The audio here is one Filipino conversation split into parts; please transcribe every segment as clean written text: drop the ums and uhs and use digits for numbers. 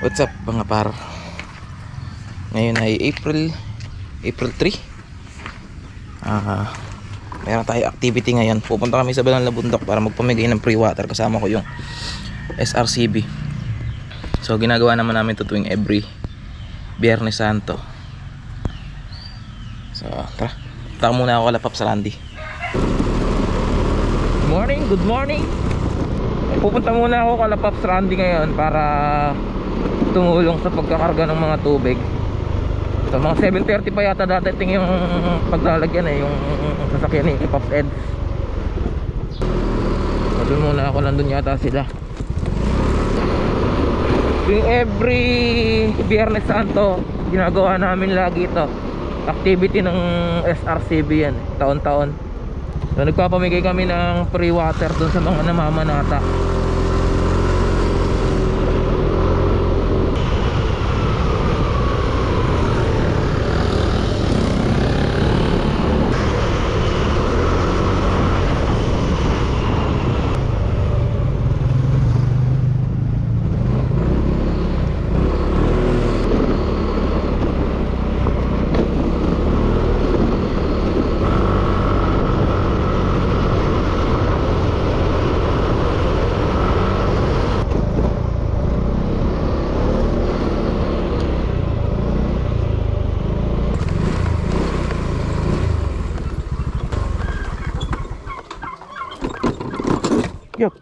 What's up mga par? Ngayon ay April 3. Meron tayo activity ngayon. Pupunta kami sa Banal na Bundok para magpamigay ng free water. Kasama ko yung SRCB. So ginagawa naman namin ito tuwing every Biyernes Santo. So tara, punta muna ako kala Paps Randy. Good morning. Pupunta muna ako kala Paps Randy ngayon para tumulong sa pagkakarga ng mga tubig. So mga 7:30 pa yata dadating yung paglalagyan yung sasakyan ni Pops Ed. So doon muna ako, nandun yata sila. Yung every Biyernes Santo ginagawa namin lagi ito, activity ng SRCB yan, taon-taon. So nagpapamigay kami ng free water doon sa mga namamanata. Yup.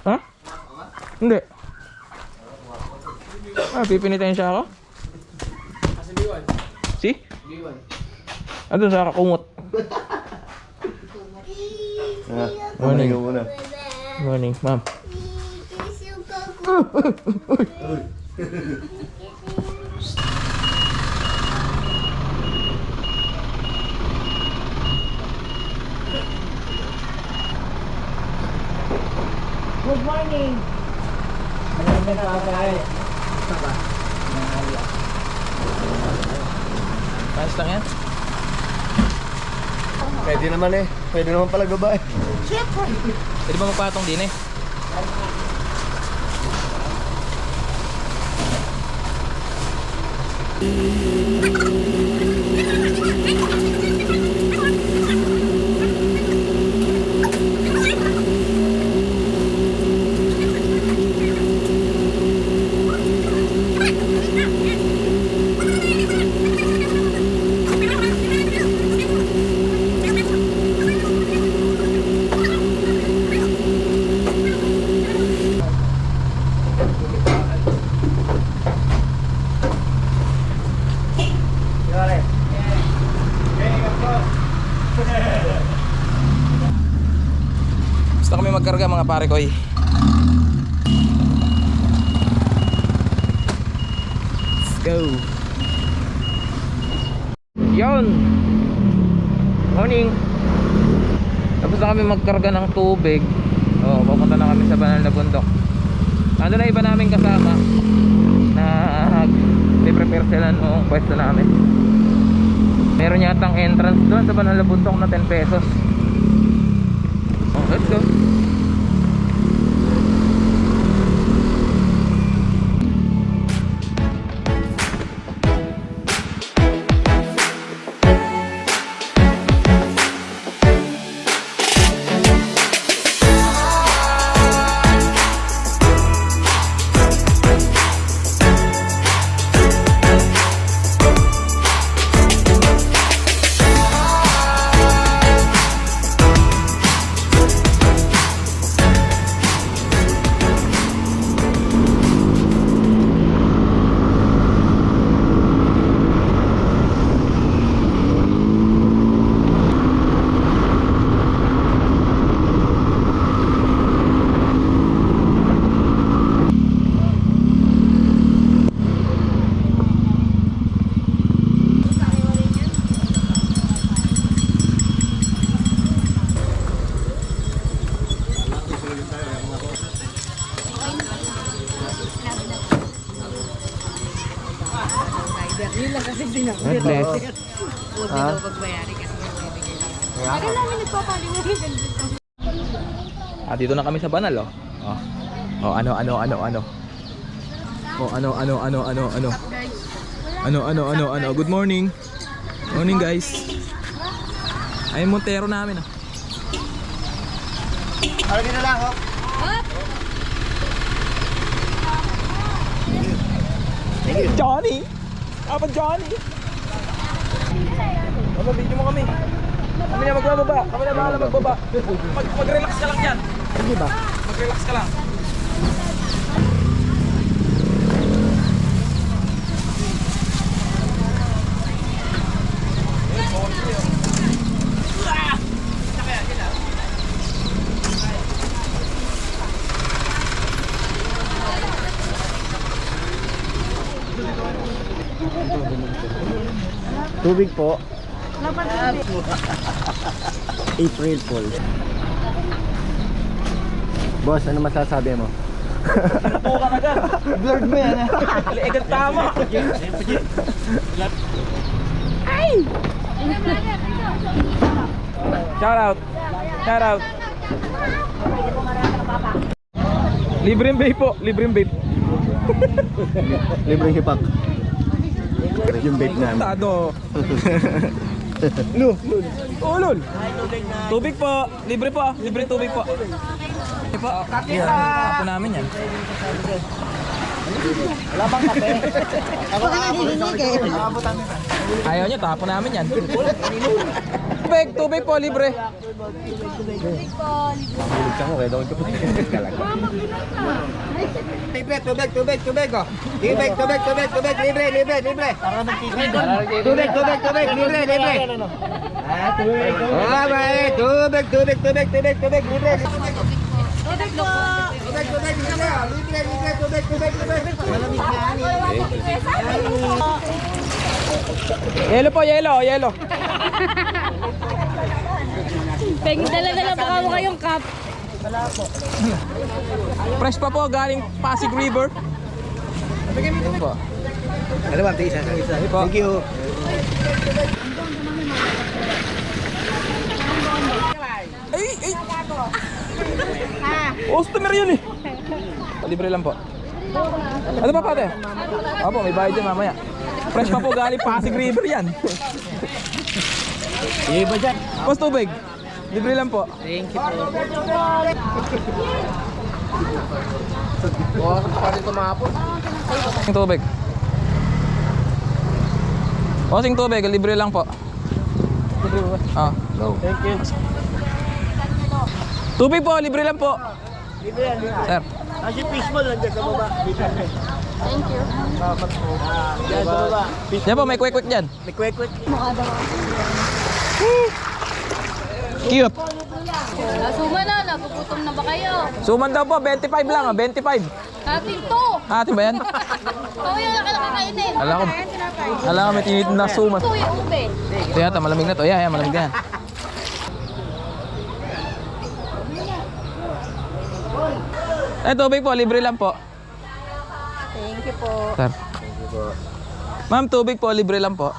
Ha? Hindi. Pipinitin siya ako? Kasi B1. Si? B1. Ano sa kakumot? Morning. Morning, ma'am. Good morning. Ayos lang yan? Pwede naman eh. Pwede naman pala babae. Siyempre. Pwede ba magpatong din eh? Gusto kami magkarga mga pare ko eh. Let's go. Yon. Morning. Tapos na kami magkarga ng tubig. Papunta na kami sa Banal na Bundok. Ano na iba namin kasama na prepare sila noong pwesto namin. Meron yatang entrance doon sa Banal na Bundok na 10 pesos. Let's go. God bless. Ha? Tagal namin nagpapalingan. Dito na kami sa Banal, oh. Oh, ano. Oh, ano. Good morning. Morning, guys. Ay, Montero namin, ah. Ano din na lang, oh. Johnny! Apa Johnny? Baba, video mo kami. Kami na magbababa. Kami na bahala magbaba. Mag-relax ka lang dyan. Sige ba? Mag-relax ka lang. Tubig po. April Fool. Boss, ano masasabi mo? Bukan agad. Blurred mo yan, Legal tama. Shout out. Shout out. Libreng vape po. Libreng vape. Libreng hipak. Yung vape namin. Tado. Lul. Oh, lul. Tubig po. Libre po. Libre tubig po. Libre po. Tapo namin yan. Wala bang kape? Ako Ayaw nyo, tapo namin yan. Tubig po, libre. Mahilig ka mo, kaya daw ito po talaga. Libre, tubig, oh. Tubig, libre. Tubig, libre. Tubig, libre. Yelo po, yelo. Peng, dala-dala pa mo kayong cup. Fresh pa po, galing Pasig River. Po. Ano ba, isa. Thank you. Ay! Customer yun eh. Libre lang po. Ano ba pate? Opo, may bayad dyan mamaya. Fresh pa po, galing Pasig River yan. Iba dyan. Boss, tubig. Libre lang po. Thank you po. Bukas pa rin tumapon. Bossing tubig. Bossing tubig, libre lang po. Libre po. Go. Thank you. Tubig po, libre lang po. Libre yan. Sir. Kasi fishball lang dyan sa baba. Thank you. Salamat po. Yan sa baba. Yan po, may quick dyan. May kwek-kwek. Cute. Nasuma na, nagugutom na ba kayo? Suman daw po, 25 lang 25. Atin to! Atin ba yan? Ito yung nakakainin. Alam ko may tinitin na suman. Ito yung ube. Ito yata, malamig na to. Yeah, malamig na yan. Tubig po, libre lang po. Thank you po. Sir. Ma'am, tubig po, libre lang po.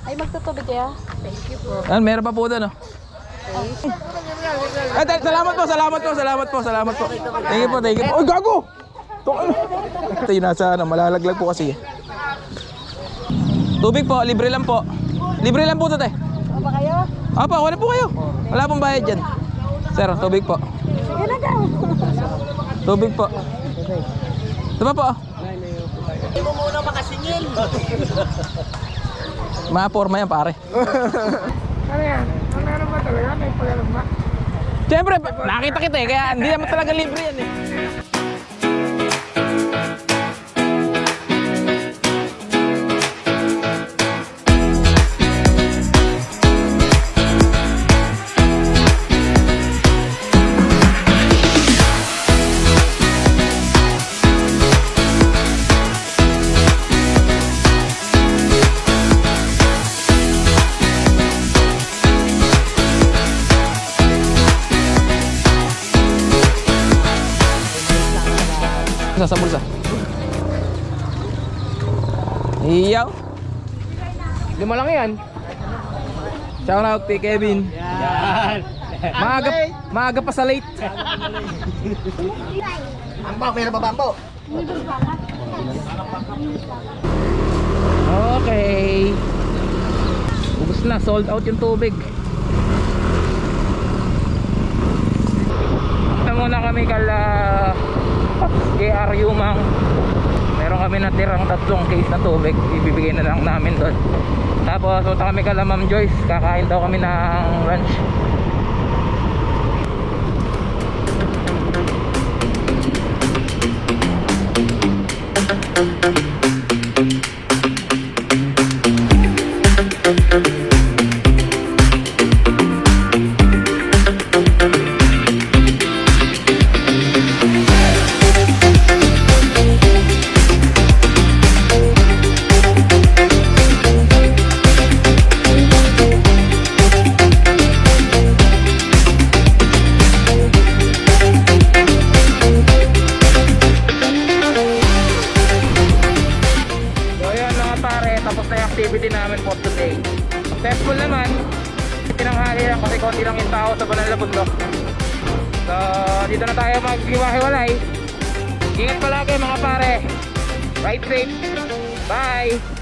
Ay, magtutubig kaya? Thank you po. Meron pa po doon, oh. Salamat po. Thank you po. Oh, gago! Ito yung nasa malalaglag po kasi. Tubig po, libre lang po. Libre lang po ito, te. Ano ba kayo? Apa, wala po kayo. Wala pong bayad dyan. Sir, tubig po. Yan na daw. Tubig po. Ito pa po. Hindi mo muna makasingil. Maporma yan, pare. Ano yan? Ano ba talaga? May pagalang ba? Siyempre, nakita kita eh. Kaya hindi naman talaga libre yan eh. Sa bulsa. Iyaw. Lima lang yan. Shout out kay Kevin. Yan. Maaga pa sa late. Ambaw, meron ba bambo? Okay. Ubus na, sold out yung tubig. Punta muna kami kala JR Yumang. Meron kami natirang 3 case na tubig. Ibibigay na lang namin doon. Tapos punta kami kala Ma'am Joyce. Kakain daw kami ng lunch. Activity namin for today. Successful naman. Tinanghali lang kasi konti lang yung tao sa Banal na Bundok. So dito na tayo maghiwa-hiwalay. Ingat palagi mga pare. Ride safe. Bye.